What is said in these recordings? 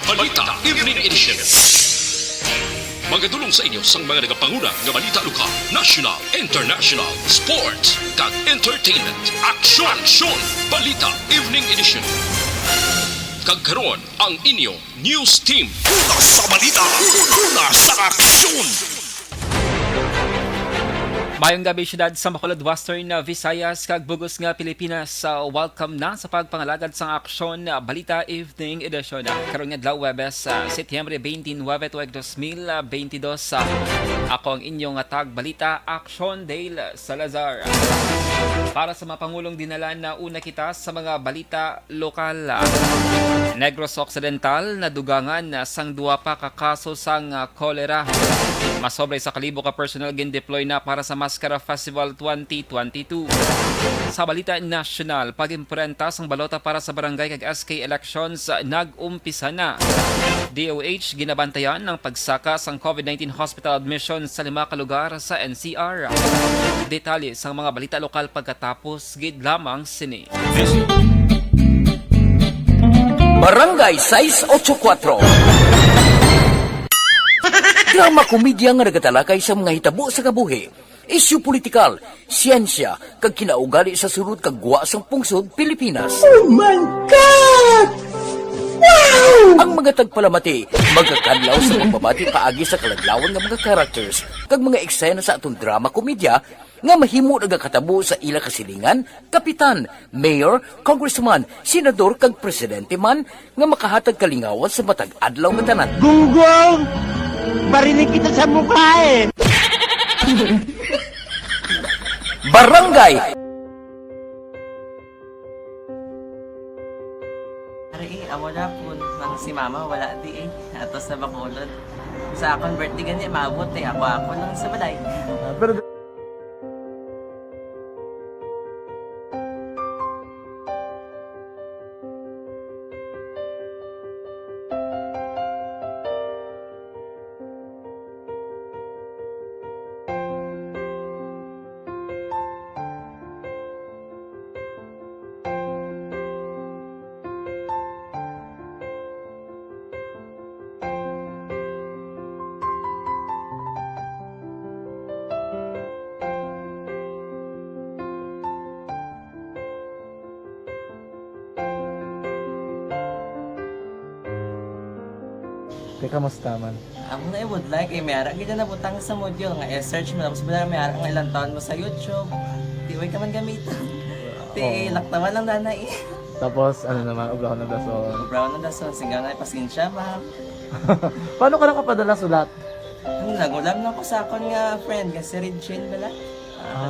Balita Evening Edition. Magadulong sa inyo sang mga nagapanguna nga balita lokal, national, international, sports, kag entertainment. Aksyon! Balita Evening Edition. Kag karon ang inyong news team. Una sa balita, una sa aksyon. Mayong gabi syudad sa Bacolod, Western Visayas kag bugos nga Pilipinas. Welcome na sa pagpangalagad sa aksyon Balita Evening Edition. Karon nga adlaw Huwebes, Setyembre 29, 2022. Ako ang inyong tag balita, Aksyon Dale Salazar. Para sa mapangulong dinalan na una kita sa mga balita lokal. Negros Occidental nadugangan sang duwa pa ka kaso sang kolera. Masobre sa kalibo ka personal gin-deploy na para sa Mascara Festival 2022. Sa balita national, pag-imprenta sang balota para sa barangay kag SK elections nag-umpisa na. DOH ginabantayan ng pagsaka sang COVID-19 hospital admission sa 5 ka lugar sa NCR. Detalye sang mga balita lokal pagkatapos gid lamang sini. Barangay 684. Drama komedya nga nagatalakay sa mga hitabo sa kabuhi, isyu politikal, siyensya, kag kinaugali sa sulod kag guwa sang pungsod Pilipinas. Oh my God! Wow! Ang mga tagpalamati magkakadlaw sa pagbabati paagi sa kalaglawan nga mga characters kag mga eksena sa atong drama komedya nga mahimo nagakatabo sa ila kasilingan, kapitan, mayor, congressman, senador kag presidente man nga makahatag kalingawan sa matag adlaw nga tanan. Gunggong! Barinig kita sa mukha eh! Barangay Ari, amo na po nang si mama wala di eh. Atos na Bacolod. Sa akong birthday gani maabot eh. Ako lang sa balay. Pero teka, kamusta man? Ako na would like eh. Mayara kita na butang sa module nga search mo. Tapos bala mayara nga ilang taon mo sa YouTube. Tiway ka man gamitan. Ti laktaman lang nanay eh. Tapos, ano naman, ublaw ng dason. Brown na dason. Singgaw na pasensya ma'am. Paano ka nakapadala sulat? Nagulam na ko sa akon nga friend. Kasi Regine bala.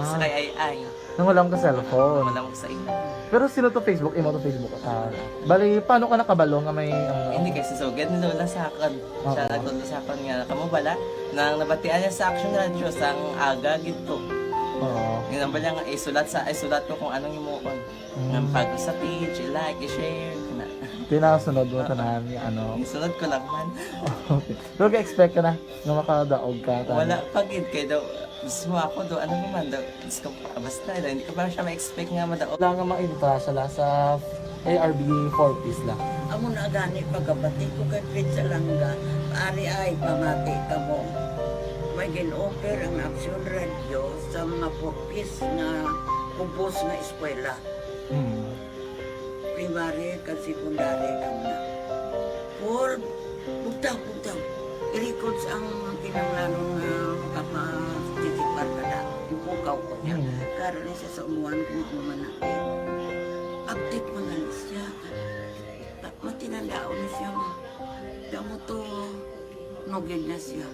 Sa kay ay. Nang walang ka cellphone. Wala mo sa ina. Pero sino to Facebook? Imo to Facebook. Bali, paano ka nakabalo nga may... Hindi kasi sugad ni Lola sa akin. Siya nagtulo sa akin nga, kamo bala, nang nabatian niya sa Action Radio sang aga gito. Oo. Ganun ba lang, isulat ko kung anong imuon. Ng pag sa page, i-like, i-share. Tinasunod mo tanan yung ano. Isunod ko lang man. Okay. Pero ka-expect ka na na makadaog ka. Wala, pag-id kayo daw, gusto mo ako daw, ano naman daw, gusto ko, basta, hindi ko ba siya ma-expect nga madaog. Wala nga ma-invita siya sa ARB 4 piece lang. Amo na gani pagkabati ko kay Pizza Langga, ari ay pamati ka mo. May gin-offer ang Action Radio sa mga purpose na kumpos na eskwela. Primary kag secondary ka na. For bugtaw. I-record sa ang kinanglanong makapasisipar ka na. Ipukaw ko niya. Karoon na siya sa umuwan kung umanaki. Update mo na siya. Matinandao na siya. Damo to, nugid na siya.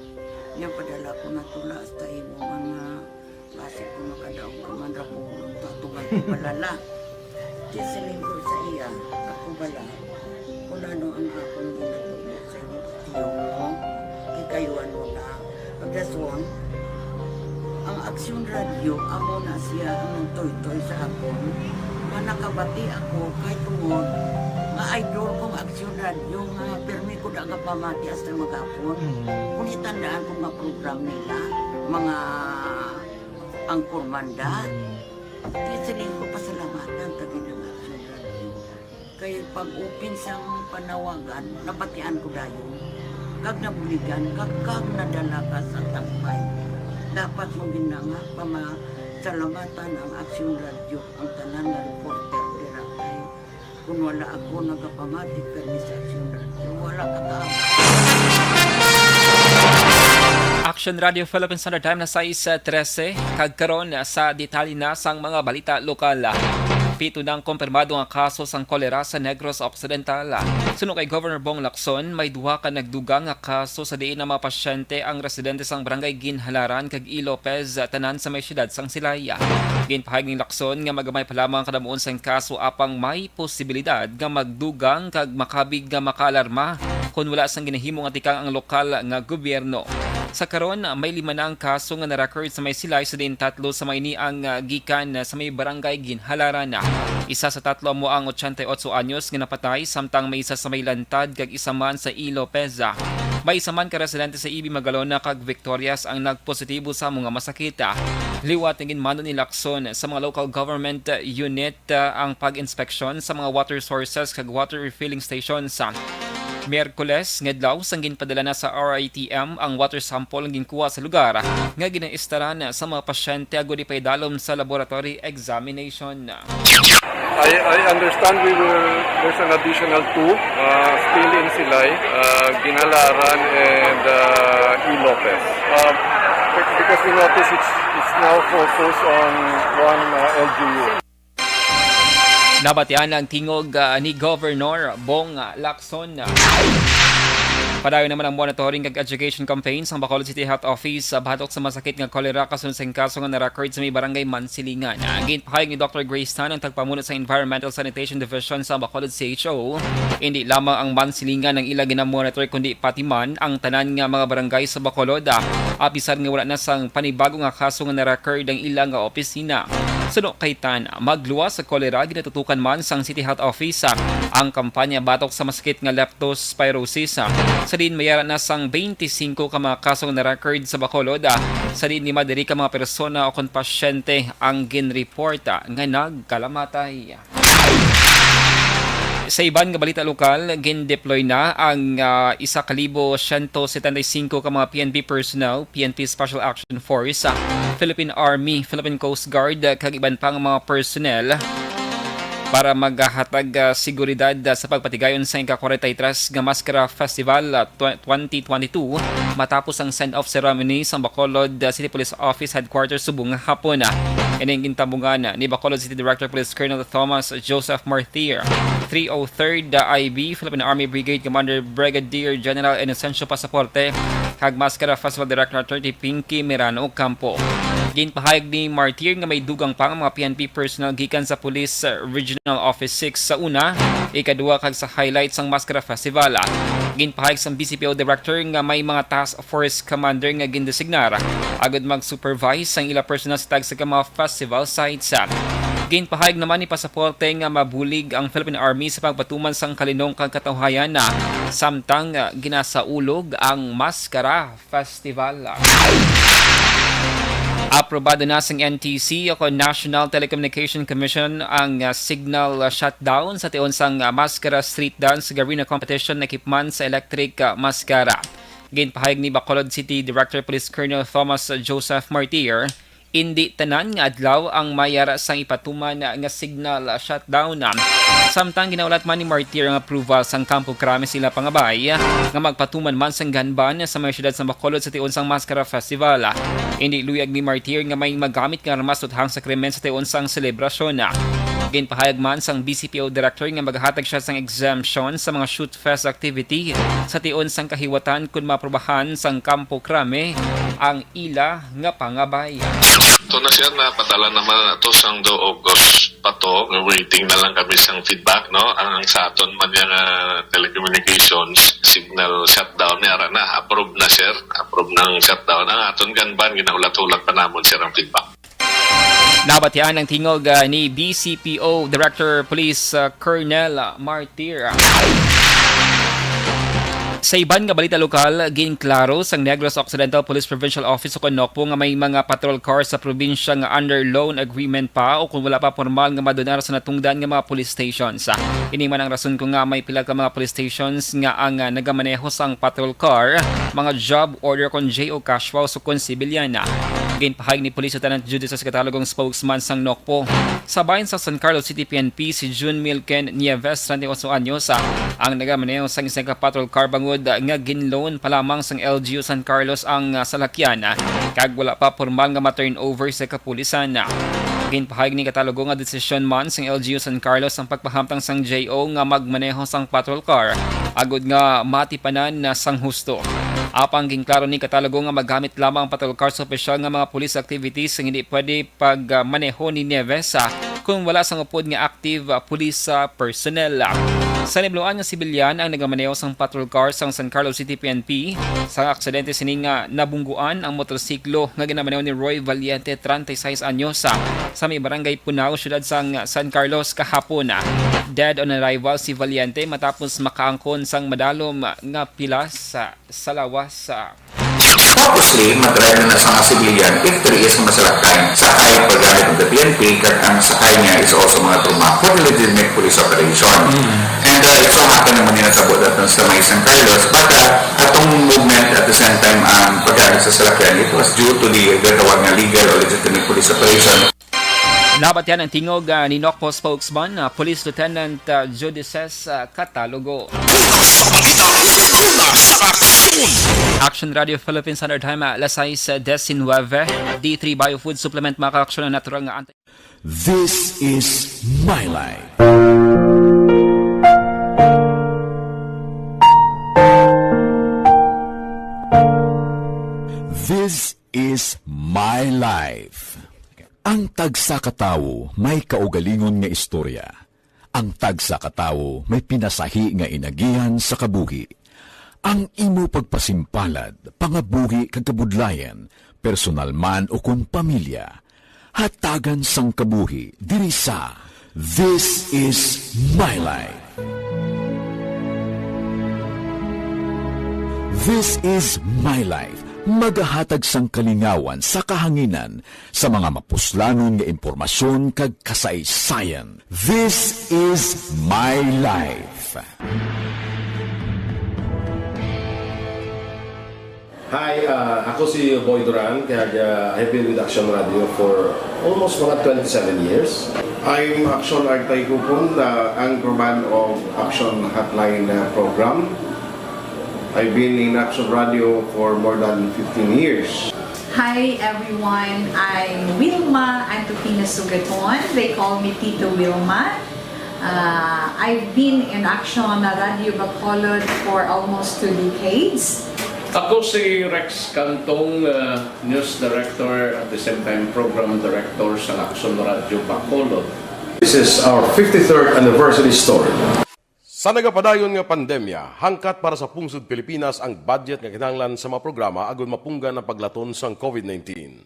Niya padala ko na tula hasta imo mga klase ko makadaog ka man rapo ko ng tatugan ko balala. Di siling ko sa iya, ako bala. Kung ano ang akong ginatulog sa inyo, tiyo mo, ikayuan mo na. Pagdaswan, ang Action Radio, amo na siya ang toy-toy sa akon. Manakabati ako kahit tungod nga idol kong Action Radio nga permi ko daga pamati hasta magapon. Kung itandaan ko nga program nila, mga angkor manda, siling ko pasalamatan tagi ng Action Radio. Kay pag-open siyang panawagan, nabatian ko dayon. Kag nabuligan, kag nadala ka sa tampay. Dapat mo ginanga salamatan ang Aksyon Radio, ang tanan nga reporter dira kay kung wala ako nagapamatik kami sa Aksyon Radio, wala ka kaabot. Action Radio Philippines Standard Time na 6:13 kagkaron sa detalye na sang mga balita lokal. Pito ng kumpirmado nga kaso sang kolera sa Negros Occidental. Suno kay Governor Bong Lacson, may duha ka nagdugang nga kaso sa diin na mga pasyente ang residente sang Barangay Ginhalaran kag E. Lopez tanan sa may siyudad sang Silaya. Ginpahayag ni Lacson nga magamay pa lamang kadamuon sang kaso apang may posibilidad nga magdugang kag makabig nga makaalarma kung wala sang ginahimo nga tikang ang lokal nga gobyerno. Sa karon, may 5 na ang kaso nga na-record sa may silay sa din 3 sa may niang gikan sa may barangay Ginhalaran. Isa sa 3 mo ang 88 anyos nga napatay samtang may isa sa may lantad kag isa man sa E. Lopez. May isa man ka residente sa Ibi Magalona kag Victorias ang nagpositibo sa mga masakit. Liwat tingin mano ni Lacson sa mga local government unit ang pag-inspeksyon sa mga water sources kag water refilling stations. Miyerkules, ngadlaw sang ginpadala na sa RITM ang water sample nga ginkuha sa lugar nga ginaistaran sa mga pasyente agud ipaydalom sa laboratory examination. I understand there's an additional 2 still in Silay, Ginhalaran and E. Lopez. Because we notice it's now focused on one LGU. Nabatian ang tingog ni Governor Bong Lacson. Padayon naman ang monitoring kag education campaign sa Bacolod City Health Office sa batok sa masakit nga kolera kasunod sa kaso nga na-record sa may barangay Mansilingan. Ginpahayag ni Dr. Grace Tan ang tagpamuno sa Environmental Sanitation Division sa Bacolod CHO. Hindi lamang ang Mansilingan ang ila ginamonitor kundi pati man ang tanan nga mga barangay sa Bacolod. Apisar nga wala na sang panibago nga kaso nga na-record ang ilang nga opisina. Suno kay Tan, magluwas sa kolera ginatutukan man sang City Health Office ang kampanya batok sa masakit nga leptospirosis. Sa din mayara na sang 25 ka mga kasong na-record sa Bacolod. Sa din ni madiri ka mga persona o kon pasyente ang ginreport nga nagkalamatay. Sa iban nga balita lokal, gin-deploy na ang 1,175 ka mga PNP personnel, PNP Special Action Force, Philippine Army, Philippine Coast Guard, kag iban pang mga personnel para maghatag seguridad sa pagpatigayon sa ika-43 nga Maskara Festival 2022 matapos ang send-off ceremony sa Bacolod City Police Office Headquarters subong hapon. Ining gintabungan ni Bacolod City Director Police Colonel Thomas Joseph Martir, 303rd IB Philippine Army Brigade Commander Brigadier General Inocencio Pasaporte, kag Maskara Festival Director 30 Pinky Mirano Campo. Ginpahayag ni Martir nga may dugang pang mga PNP personnel gikan sa Police Regional Office 6 sa una, ikaduha kag sa highlights sang Maskara Festival. Ginpahayag sa BCPO Director nga may mga task force commander nga gindesignar agad mag-supervise sang ila personnel sa tag sa mga festival sites. Ginpahayag naman ni Pasaporte nga mabulig ang Philippine Army sa pagpatuman sang kalinong kag katawhayan samtang ginasaulog ang Maskara Festival. Aprobado na sa NTC o National Telecommunication Commission ang signal shutdown sa tiyon sang Maskara Street Dance Garena Competition na ekipman sa electric maskara. Ginpahayag ni Bacolod City Director Police Colonel Thomas Joseph Martir, hindi tanan nga adlaw ang mayara sang ipatuman nga signal shutdown. Samtang ginaulat man ni Martir ang approval sang Campo Crame sila pangabay nga magpatuman man sang ganban sa mga syudad sa Bacolod sa tiyon sang Maskara Festival. Hindi luyag ni Martir nga may magamit nga armas tuthang sa krimen sa tiyon sang selebrasyon. Ginpahayag man sang BCPO Director nga maghatag siya sang exemption sa mga shoot fest activity sa tiyon sang kahiwatan kung maprobahan sang Campo Crame ang ila nga pangabay. Ito na siya na padala naman ito sang do August pa to. Waiting na lang kami sang feedback, no? Ang sa aton man yung telecommunications signal shutdown niya na approve na sir. Approve ng shutdown. Ang aton ganban ginaulat-ulat pa namon sir ang feedback. Nabatian ang tingog ni BCPO Director Police Colonel Martir. Sa iban nga balita lokal, ginklaro sang Negros Occidental Police Provincial Office o Nokpo nga may mga patrol cars sa probinsya nga under loan agreement pa o kung wala pa formal nga madonar sa natungdan nga mga police stations. Ini man ang rason kung nga may pila ka mga police stations nga ang nagamaneho sang patrol car, mga job order kon J.O. Cashwao so kon civilian. Ginpahayag ni Police Lieutenant Judy sa katalogong spokesman sang Nokpo. Sabayan sa San Carlos City PNP si June Milken Nieves, 38 anyos, ang nagamaneho sang isang patrol car bangod nga ginloan pa lamang sang LGU San Carlos ang salakyan kag wala pa formal nga ma-turnover sa kapulisan. Ginpahayag ni katalogo nga desisyon man sang LGU San Carlos ang pagpahamtang sang JO nga magmaneho sang patrol car agod nga matipanan na sang husto. Apang ginklaro ni katalogo nga magamit lamang ang patrol car sa opisyal nga mga police activities ang hindi pwede pagmaneho ni Nieves kung wala sang upod nga active police personnel. Sa nibluan nga sibilyan ang nagamaneho sang patrol car sang San Carlos City PNP. Sa aksidente sining nabungguan ang motorsiklo nga ginamaneho ni Roy Valiente, 36 anyos, sa may barangay Punao, syudad sang San Carlos kahapon. Dead on arrival si Valiente matapos makaangkon sang madalom nga pilas sa lawas. Obviously, madrive na sa mga civilian if there is masalakay. Sakay paggamit ng PNP kat ang sakay niya is also mga truma for legitimate police operation. And it so happen naman yung natabot at sa may San Carlos, but atong movement at the same time ang paggamit sa salakyan, it was due to the gatawag na legal or legitimate police operation. Labat yan ang tingog ni Nokpo spokesman, Police Lieutenant Judices Catalogo. Action Radio Philippines Standard Time, alas 6:19. D3 Biofood Supplement makaaksyon ng natural nga This is My Life. This is My Life. Ang tagsakatawo may kaugalingon nga istorya. Ang tagsakatawo may pinasahi nga inagihan sa kabuhi. Ang imo pagpasimpalad, pangabuhi kag kabudlayan, personal man o kung pamilya, hatagan sang kabuhi diri sa This is My Life. This is My Life. Magahatag sang kalingawan sa kahanginan sa mga mapuslanon nga impormasyon kag kasaysayan. This is My Life. Hi, ako si Boy Duran, kaya I've been with Action Radio for almost mga 27 years. I'm Action Artay Kupon, the anchorman of Action Hotline program. I've been in Action Radio for more than 15 years. Hi everyone, I'm Wilma Antopina Sugaton. They call me Tito Wilma. I've been in Action Radio Bacolod for almost 2 decades. Ako si Rex Cantong, News Director at the same time Program Director sa Action Radio Bacolod. This is our 53rd anniversary story. Sa nagapadayon nga pandemya, hangkat para sa pungsod Pilipinas ang budget nga kinahanglan sa mga programa agon mapunggan ang paglaton sang COVID-19.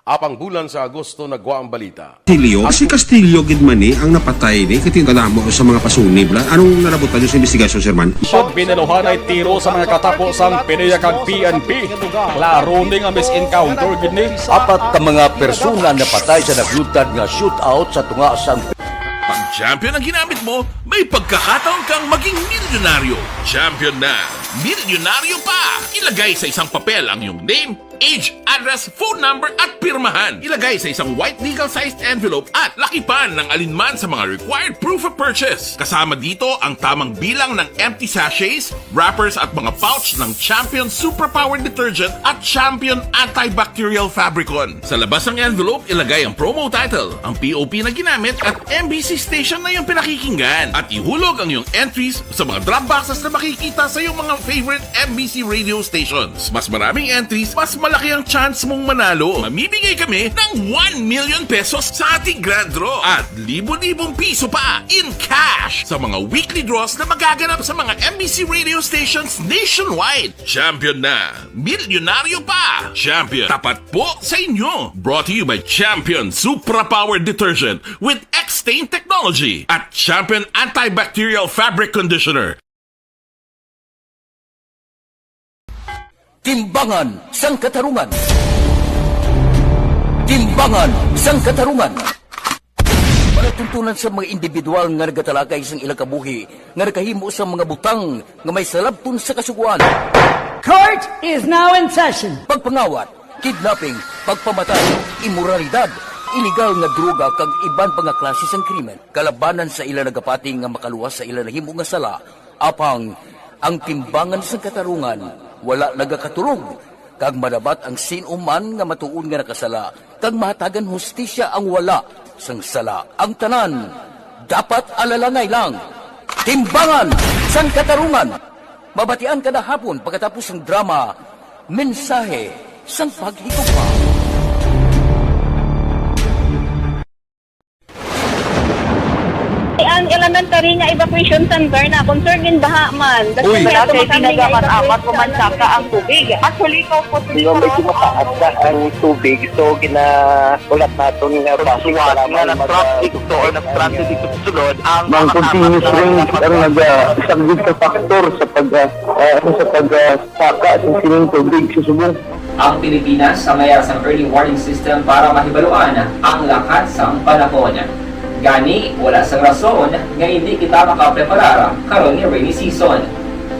Apang bulan sa Agosto nagwa ang balita. Si Castillo gidmani ang napatay ni katingkalamo sa mga pasunib. Anong narabutan niyo sa investigasyon, Sir Man? Pag binaluhan ay tiro sa mga katapos ang PNP kag PNP. Klaro ni nga misencounter gid ni. Apat ka mga persona napatay sa naglutad nga shootout sa tunga sang Pag champion ang ginamit mo, may pagkakataon kang maging milyonaryo. Champion na, milyonaryo pa! Ilagay sa isang papel ang iyong name, age, address, phone number at pirmahan. Ilagay sa isang white legal-sized envelope at lakipan ng alinman sa mga required proof of purchase. Kasama dito ang tamang bilang ng empty sachets, wrappers at mga pouch ng Champion Superpower Detergent at Champion Antibacterial Fabricon. Sa labas ng envelope, ilagay ang promo title, ang POP na ginamit at MBC station na yung pinakikinggan. At ihulog ang iyong entries sa mga drop boxes na makikita sa iyong mga favorite MBC radio stations. Mas maraming entries, mas malaki ang chance mong manalo. Mamimigay kami ng 1 million pesos sa ating grand draw at libo-libong piso pa in cash sa mga weekly draws na magaganap sa mga MBC radio stations nationwide. Champion na, milyonaryo pa. Champion, tapat po sa inyo. Brought to you by Champion Superpower Detergent with X-Stain Technology at Champion Antibacterial Fabric Conditioner. Timbangan sang katarungan. Timbangan sang katarungan. Panatuntunan sa mga individual nga nagatalakay sang ilang kabuhi nga nakahimo sa mga butang nga may salabton sa kasuguan. Court is now in session. Pagpangawat, kidnapping, pagpamatay, imoralidad, iligal nga droga kag iban pa nga klase sang krimen. Kalabanan sa ila nagapating nga makaluwas sa ila nahimo nga sala, apang ang timbangan sang katarungan wala nagakatulog. Kag madabat ang sinuman nga matuon nga nakasala, kag mahatagan hustisya ang wala sang sala. Ang tanan dapat alalangay lang. Timbangan sang katarungan. Mabatian kada hapon pagkatapos ng drama, mensahe sang paghigugma. Ang elementary nga evacuation center na concern din baha man. Uy, kasi pinagamat-amat pumansaka ang tubig. Actually, ko po medyo mataas na ang tubig. So, ginaulat natin nga pasiwala nga na-traffic to or na-transit dito sa sulod. Ang continuous range ang nag-isaglit ka factor sa pagsaka at sining tubig sa subong. Ang Pilipinas sa mayroon sa early warning system para mahibaluan ang lakas ng panahon. Gani, wala sang rason nga hindi kita makapreparar karon ni rainy season.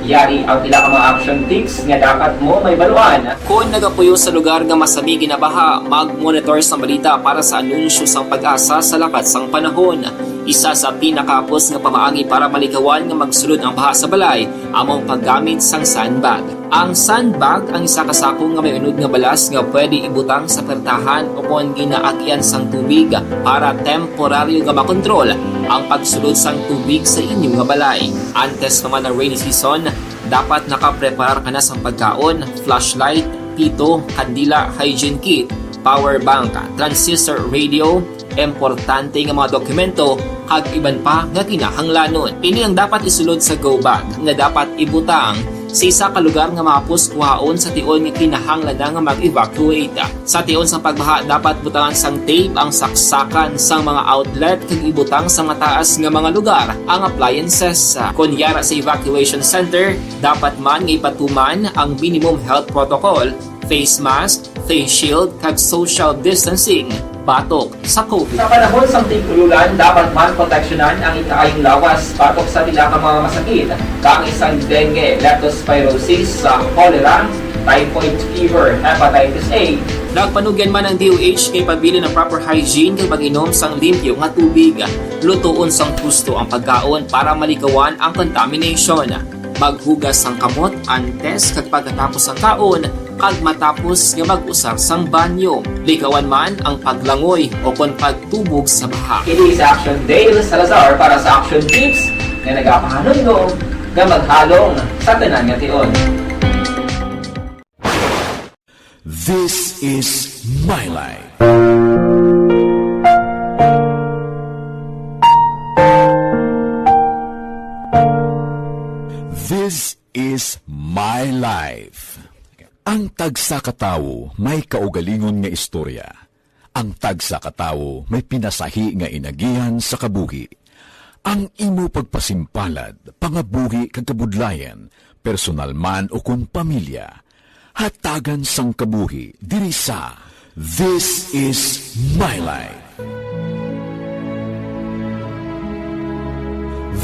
Yari ang pila ka mga action tips nga dapat mo may baluan. Kung nagapuyo sa lugar nga masabi ginabaha, mag-monitor sa balita para sa anunsyo sang pag-asa sa lakas sang panahon. Isa sa pinakapos nga pamaangi para malikawan nga magsulod ang baha sa balay, among paggamit sang sandbag. Ang sandbag ang isa kasakong nga may unod nga balas nga pwede ibutang sa pertahan upon ginaagyan sang tubig para temporaryo nga makontrol ang pagsulod sang tubig sa inyong nga balay. Antes naman ng rainy season, dapat nakapreparar ka na sang pagkaon, flashlight, pito, kandila, hygiene kit, power bank, transistor radio, importante nga mga dokumento kag iban pa nga kinahanglanon. Ini ang dapat isulod sa go bag nga dapat ibutang sa isa ka lugar nga mapus kuhaon sa tion nga kinahanglan nga mag-evacuate. Sa tion sa pagbaha dapat butangan sang tape ang saksakan sang mga outlet kag ibutang sa mataas nga mga lugar ang appliances. Kunyara sa evacuation center, dapat man nga ipatuman ang minimum health protocol, face mask, face shield kag social distancing batok sa COVID. Sa panahon sa tigululan, dapat man proteksyonan ang ikaayong lawas batok sa pila ka mga masakit, kang isang dengue, leptospirosis, cholera, typhoid fever, hepatitis A. Nagpanugyan man ang DOH kay pabili ng proper hygiene kay pag-inom sang limpyo nga tubig. Lutuon sang gusto ang pagkaon para malikawan ang contamination. Maghugas sang kamot antes kag pagkatapos ang kaon kag matapos nga mag-usar sang banyo. Likawan man ang paglangoy o kon pagtubog sa baha. It is Action Dale Salazar para sa Action Tips nga nagapahanungnog nga maghalong sa tanan nga tion. This is My Life. This is My Life. Ang tagsa katawo may kaugalingon nga istorya. Ang tagsa katawo may pinasahi nga inagihan sa kabuhi. Ang imo pagpasimpalad, pangabuhi kag kabudlayan, personal man o kung pamilya, hatagan sang kabuhi diri sa This is My Life.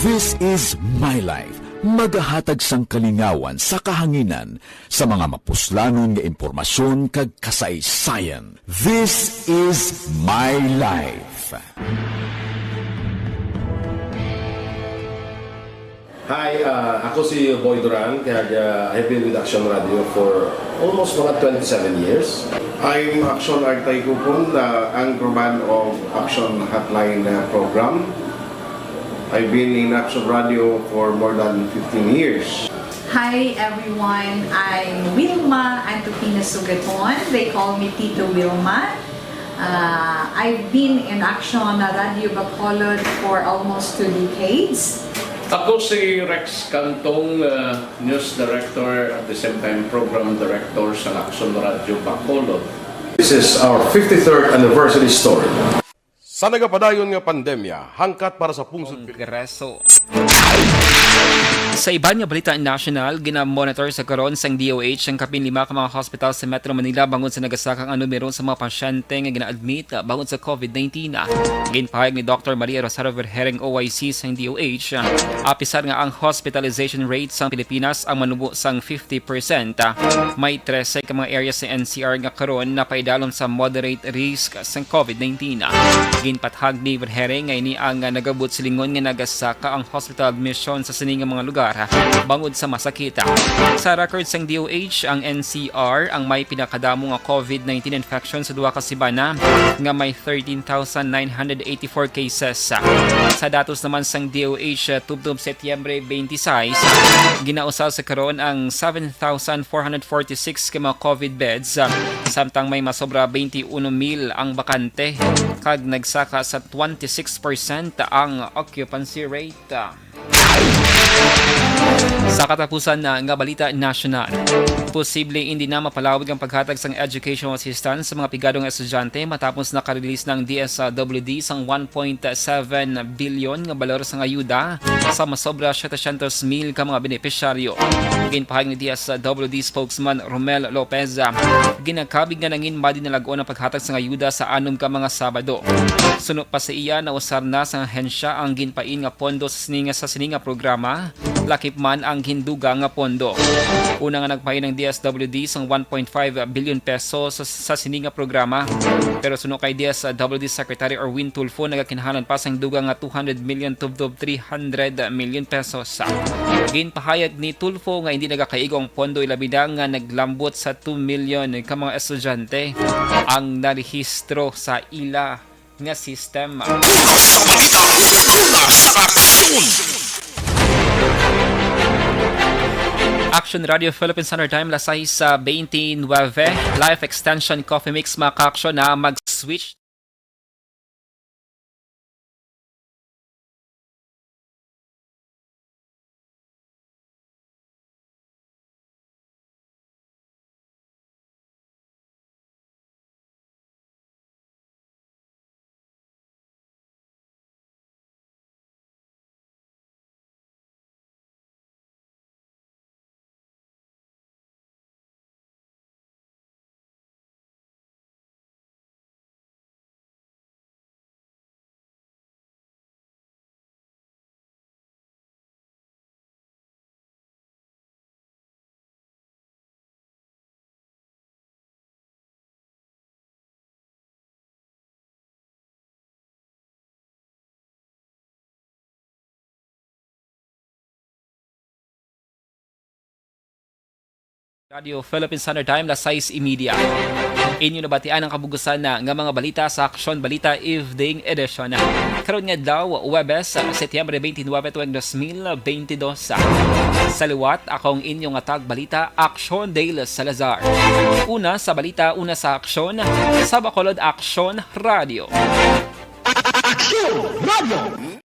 This is My Life. Magahatag sang kalingawan sa kahanginan sa mga mapuslanon nga impormasyon kag kasaysayan. This is My Life. Hi, ako si Boy Duran, kaya I've been with Action Radio for almost mga 27 years. I'm Action Artay Kupon, the anchorman of Action Hotline program. I've been in Action Radio for more than 15 years. Hi everyone, I'm Wilma Antopina Sugaton. They call me Tito Wilma. I've been in Action Radio Bacolod for almost 2 decades. Ako si Rex Cantong, News Director at the same time Program Director sa Action Radio Bacolod. This is our 53rd anniversary story. Sa nagapadayon nga pandemya, hangkat para sa pungsod Kongreso. Sa iba nga balita national, ginamonitor sa karon sang DOH ang kapin 5 ka mga hospital sa Metro Manila bangod sa nagasakang ang numero sa mga pasyente nga gina-admit bangod sa COVID-19. Ginpahayag ni Dr. Maria Rosario Verhereng OIC sa DOH, apisar nga ang hospitalization rate sa Pilipinas ang manubo sang 50%. May 13 ka mga areas sa NCR nga karon na paidalom sa moderate risk sa COVID-19. Ginpathag ni Verhereng nga ini ang nagabot silingon nga nagasaka ang hospital admission sa sining mga lugar bangod sa masakita. Sa record sang DOH, ang NCR ang may pinakadamo nga COVID-19 infection sa duwa ka sibana nga may 13,984 cases. Sa datos naman sang DOH tubtob Setyembre 26, ginausal sa karon ang 7,446 ka mga COVID beds, samtang may masobra 21,000 ang bakante kag nagsaka sa 26% ang occupancy rate. Sa katapusan nga balita national, posible hindi na mapalawag ang paghatag sang educational assistance sa mga pigadong estudyante matapos nakarelease ng DSWD sang 1.7 billion nga balor sang ayuda sa masobra 700,000 ka mga benepisyaryo. Ginpahayag ni DSWD spokesman Romel Lopez, ginakabig nga nangin madi na lagon ang paghatag sang ayuda sa 6 ka mga Sabado. Suno pa sa iya na usar na sa ahensya ang ginpain nga pondo sa sininga programa, lakip man ang hinduga nga pondo. Una nga nagpahin ng DSWD sang 1.5 billion pesos sa sininga programa, pero suno kay DSWD Secretary Erwin Tulfo nagakinahanglan pa sang duga nga 200 million tubtob 300 million pesos. Ginpahayag ni Tulfo nga hindi nagakaigo ang pondo ilabida nga naglambot sa 2 million ka mga estudyante ang narehistro sa ila nga sistema. Action Radio Philippines Standard Time, las 6:29, Life Extension Coffee Mix mga ka-action na mag-switch Radio Philippines Standard Time, las 6:30. Inyo nabatian ang kabugusan na nga mga balita sa Action Balita Evening Edition. Karon nga daw, Webes, Setyembre 29, 2022. Sa liwat, akong inyong atag balita, Action Dale Salazar. Una sa balita, una sa aksyon, sa Bacolod Action Radio. Action Radio!